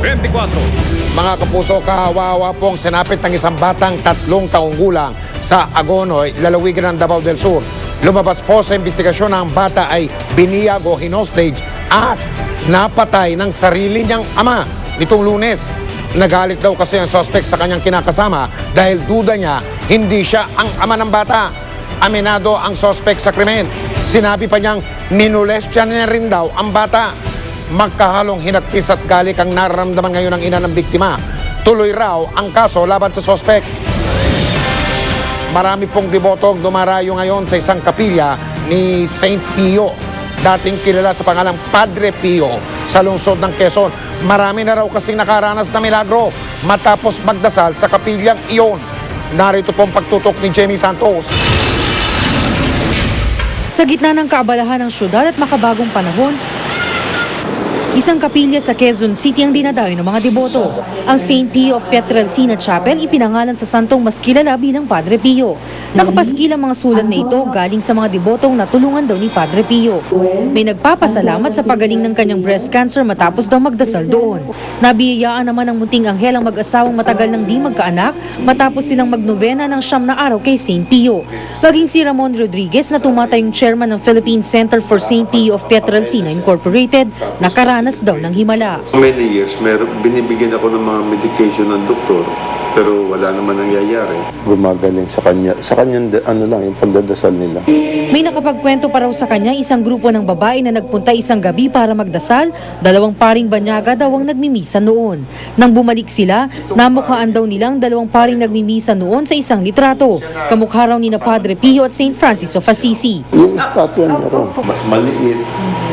24. Mga kapuso, kawawa pong sinapit ng isang batang 3 taong gulang sa Agonoy, lalawigan ng Davao del Sur. Lumabas po sa investigasyon na ang bata ay biniyag o hinostage at napatay ng sarili niyang ama nitong Lunes. Nagalit daw kasi ang suspect sa kanyang kinakasama dahil duda niya hindi siya ang ama ng bata. Aminado ang suspect sa krimen. Sinabi pa niyang minolestya niya rin daw ang bata. Magkahalong hinagpis at galik ang nararamdaman ngayon ng ina ng biktima. Tuloy raw ang kaso laban sa suspect. Marami pong debotong dumarayo ngayon sa isang kapilya ni Saint Pio, dating kilala sa pangalang Padre Pio, sa lungsod ng Quezon. Marami na raw kasing nakaranas na milagro matapos magdasal sa kapilyang iyon. Narito pong pagtutok ni Jamie Santos. Sa gitna ng kaabalahan ng syudad at makabagong panahon, isang kapilya sa Quezon City ang dinadayo ng mga deboto. Ang St. Pio of Pietrelcina Chapel ipinangalan sa santong mas kilala bilang Padre Pio. Nakapaskil ang mga sulat na ito galing sa mga debotong natulungan daw ni Padre Pio. May nagpapasalamat sa pagaling ng kanyang breast cancer matapos daw magdasal doon. Nabiyayaan naman ng munting anghel ang mag-asawang matagal nang di magkaanak matapos silang magnovena ng 9 na araw kay St. Pio. Maging si Ramon Rodriguez na tumatayong chairman ng Philippine Center for St. Pio of Pietrelcina Incorporated, nakaranas daw ng himala. Many years, binibigyan ako ng mga medication ng doktor, pero wala naman nangyayari. Gumagaling sa kanyang yung pagdadasal nila. May nakapagkwento pa raw sa kanya isang grupo ng babae na nagpunta isang gabi para magdasal. 2 paring banyaga daw ang nagmimisa noon. Nang bumalik sila, namukhaan daw nilang 2 paring nagmimisa noon sa isang litrato. Kamukha raw ni na Padre Pio at St. Francis of Assisi. Yung estatwa niya raw, mas maliit,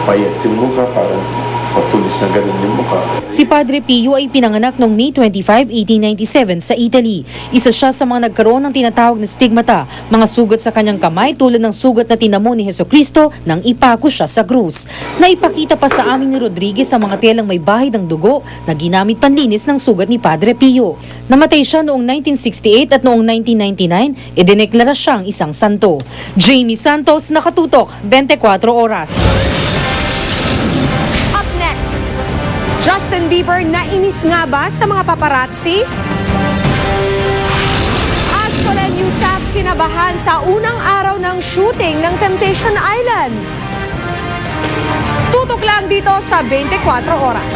payat yung mukha, parang patulis na ganun yung mukha. Si Padre Pio ay pinanganak noong May 25, 1897 sa Italy. Isa siya sa mga nagkaroon ng tinatawag na stigmata, mga sugat sa kanyang kamay tulad ng sugat na tinamo ni Jesucristo nang ipako siya sa krus. Naipakita pa sa amin ni Rodriguez ang mga telang may bahid ng dugo na ginamit panlinis ng sugat ni Padre Pio. Namatay siya noong 1968 at noong 1999, idineklara siyang isang santo. Jamie Santos, Nakatutok, 24 Oras. Justin Bieber nainis nga ba sa mga paparazzi? At Solen Yusaf kinabahan sa unang araw ng shooting ng Temptation Island. Tutok lang dito sa 24 Oras.